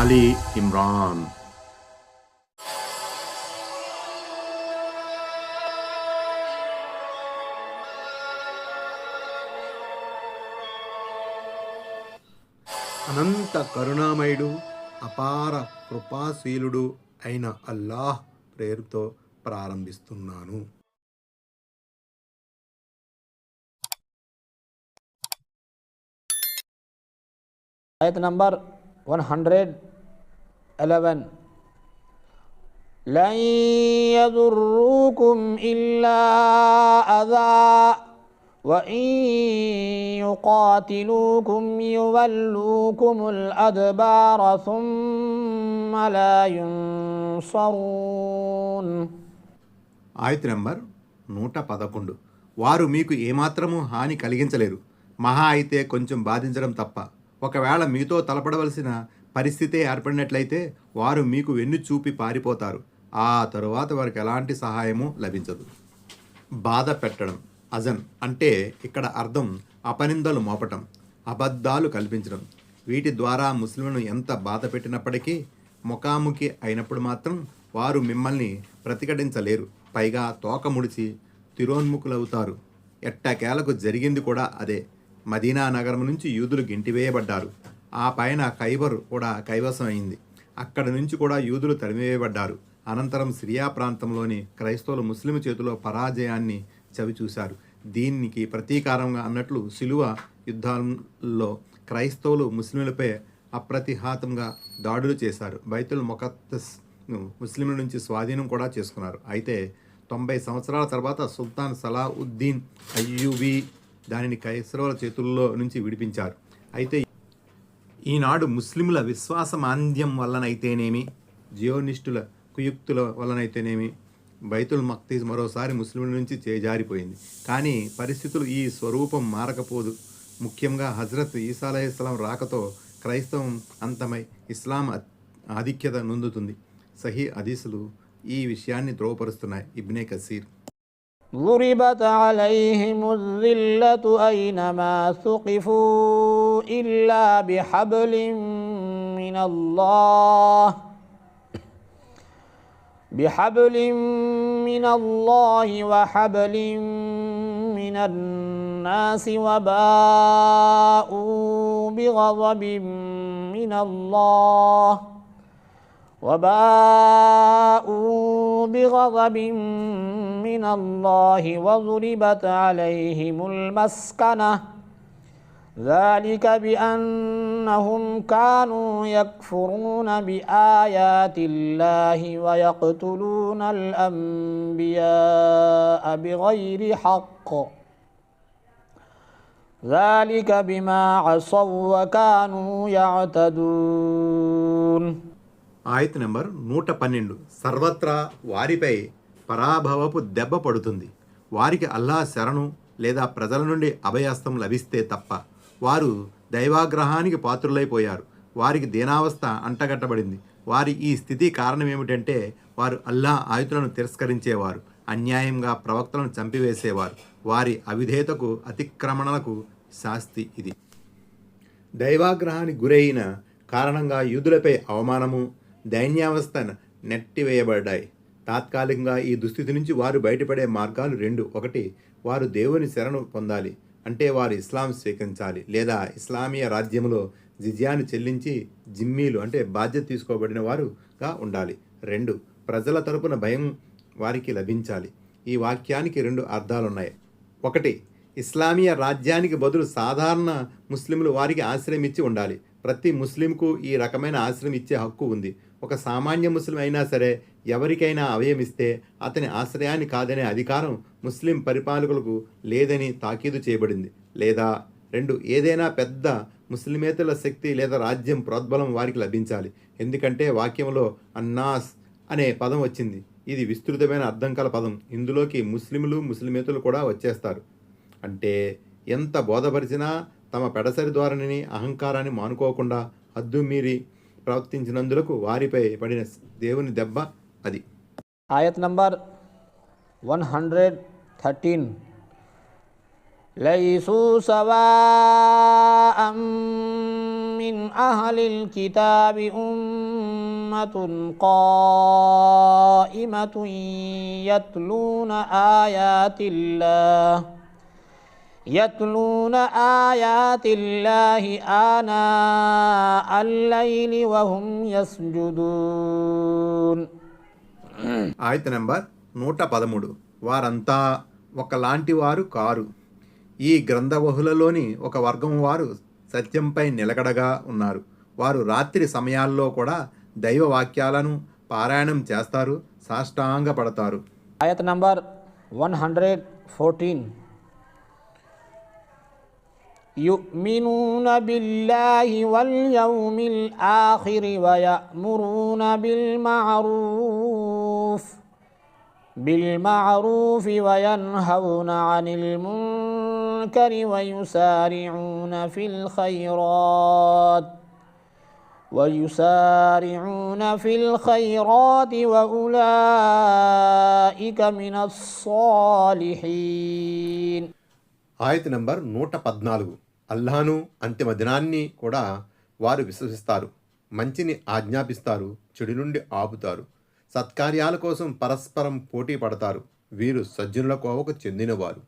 ఆలి ఇమ్రాన్. అనంత కరుణామయుడు, అపార కృపాశీలుడు అయిన అల్లాహ్ పేరుతో ప్రారంభిస్తున్నాను. ayat number 111 lan yadurrukum illa adha wa in yuqatilukum yuwallukumul adbara thumma la yunsarun. ఆయత్ నంబర్ 111. వారు మీకు ఏమాత్రము హాని కలిగించలేరు, మహా అయితే కొంచెం బాధించడం తప్ప. ఒకవేళ మీతో తలపడవలసిన పరిస్థితే ఏర్పడినట్లయితే వారు మీకు వెన్ను చూపి పారిపోతారు. ఆ తరువాత వారికి ఎలాంటి సహాయము లభించదు. బాధ పెట్టడం, అజన్ అంటే ఇక్కడ అర్థం అపనిందలు మోపటం, అబద్ధాలు కల్పించడం. వీటి ద్వారా ముస్లింలను ఎంత బాధ పెట్టినప్పటికీ ముఖాముఖి అయినప్పుడు మాత్రం వారు మిమ్మల్ని ప్రతిఘటించలేరు. పైగా తోక ముడిచి తిరోన్ముఖులవుతారు. ఎట్టకేలకు జరిగింది కూడా అదే. మదీనా నగరం నుంచి యూదులు గెంటివేయబడ్డారు. ఆ పైన ఖైబర్ కూడా కైవసం అయింది. అక్కడి నుంచి కూడా యూదులు తరిమివేయబడ్డారు. అనంతరం సిరియా ప్రాంతంలోని క్రైస్తవులు ముస్లిం చేతిలో పరాజయాన్ని చవిచూశారు. దీనికి ప్రతీకారంగా అన్నట్లు సిలువ యుద్ధాల్లో క్రైస్తవులు ముస్లింలపై అప్రతిహాతంగా దాడులు చేశారు. బైతుల్ ముఖద్దస్ ముస్లింల నుంచి స్వాధీనం కూడా చేసుకున్నారు. అయితే 90 సంవత్సరాల తర్వాత సుల్తాన్ సలావుద్దీన్ అయ్యూబీ దానిని కైసరవుల చేతుల్లో నుంచి విడిపించారు. అయితే ఈనాడు ముస్లింల విశ్వాసమాంద్యం వల్లనైతేనేమి, జియోనిస్టుల కుయుక్తుల వల్లనైతేనేమి బైతుల్ మక్దీస్ మరోసారి ముస్లింల నుంచి చేజారిపోయింది. కానీ పరిస్థితులు ఈ స్వరూపం మారకపోదు. ముఖ్యంగా హజ్రత్ ఈసా అలైహిస్సలాం రాకతో క్రైస్తవం అంతమై ఇస్లాం ఆధిక్యత నొందుతుంది. సహీ హదీసులు ఈ విషయాన్ని ధ్రువపరుస్తున్నాయి. ఇబ్నే కసీర్. ضربت عليهم الذلة أينما ثقفوا إلا بحبل من الله وحبل من الناس وباءوا بغضب من الله وضربت عليهم المسكنة ذلك بأنهم كانوا يكفرون بآيات الله ويقتلون الأنبياء بغير حق ذلك بما عصوا وكانوا يعتدون. ఆయత్ నెంబర్ 112. సర్వత్రా వారిపై పరాభవపు దెబ్బ పడుతుంది. వారికి అల్లా శరణు లేదా ప్రజల నుండి అభయహస్తం లభిస్తే తప్ప. వారు దైవాగ్రహానికి పాత్రులైపోయారు. వారికి దీనావస్థ అంటగట్టబడింది. వారి ఈ స్థితి కారణం ఏమిటంటే వారు అల్లా ఆయుతులను తిరస్కరించేవారు, అన్యాయంగా ప్రవక్తలను చంపివేసేవారు. వారి అవిధేయతకు, అతిక్రమణలకు శాస్తి ఇది. దైవాగ్రహానికి గురైన కారణంగా యూదులపై అవమానము, దైన్యావస్థ నెట్టివేయబడ్డాయి. తాత్కాలికంగా ఈ దుస్థితి నుంచి వారు బయటపడే మార్గాలు 2. 1. వారు దేవుని శరణు పొందాలి, అంటే వారు ఇస్లాం స్వీకరించాలి, లేదా ఇస్లామీయ రాజ్యంలో జిజియాను చెల్లించి జిమ్మీలు అంటే బాధ్యత తీసుకోబడిన వారుగా ఉండాలి. 2. ప్రజల తరపున భయం వారికి లభించాలి. ఈ వాక్యానికి 2 అర్థాలున్నాయి. 1. ఇస్లామీయ రాజ్యానికి బదులు సాధారణ ముస్లింలు వారికి ఆశ్రయం ఇచ్చి ఉండాలి. ప్రతి ముస్లింకు ఈ రకమైన ఆశ్రయం ఇచ్చే హక్కు ఉంది. ఒక సామాన్య ముస్లిం అయినా సరే ఎవరికైనా అభయమిస్తే అతని ఆశ్రయాన్ని కాదనే అధికారం ముస్లిం పరిపాలకులకు లేదని తాకీదు చేయబడింది. లేదా 2. ఏదైనా పెద్ద ముస్లిమేతల శక్తి లేదా రాజ్యం ప్రోద్బలం వారికి లభించాలి. ఎందుకంటే వాక్యంలో అన్నాస్ అనే పదం వచ్చింది. ఇది విస్తృతమైన అర్థం కల పదం. ఇందులోకి ముస్లింలు, ముస్లిమేతులు కూడా వచ్చేస్తారు. అంటే ఎంత బోధపరిచినా తమ పెడసరి ధోరణిని, అహంకారాన్ని మానుకోకుండా హద్దు మీరి ప్రవర్తించినందులకు వారిపై పడిన దేవుని దెబ్బ అది. ఆయత్ నంబర్ 113. లైసు సవాఅం من أهل الكتاب أمة قائمة يتلون آيات الله آناء الليل وهم يسجدون. ఆయత నెంబర్ 113. వారంతా ఒకలాంటి వారు కారు. ఈ గ్రంథవహులలోని ఒక వర్గం వారు సత్యంపై నిలకడగా ఉన్నారు. వారు రాత్రి సమయాల్లో కూడా దైవ వాక్యాలను పారాయణం చేస్తారు, సాష్టాంగపడతారు. ఆయత్ నంబర్ 114. يؤمنون بالله واليوم الآخر ويأمرون بالمعروف وينهون عن المنكر ويسارعون في الخيرات وأولئك من الصالحين. ఆయత నంబర్ 114. అల్లాహను అంతిమ దినాన్ని కూడా వారు విశ్వసిస్తారు, మంచిని ఆజ్ఞాపిస్తారు, చెడు నుండి ఆపుతారు, సత్కార్యాల కోసం పరస్పరం పోటీ పడతారు. వీరు సజ్జనుల కోవకు చెందినవారు.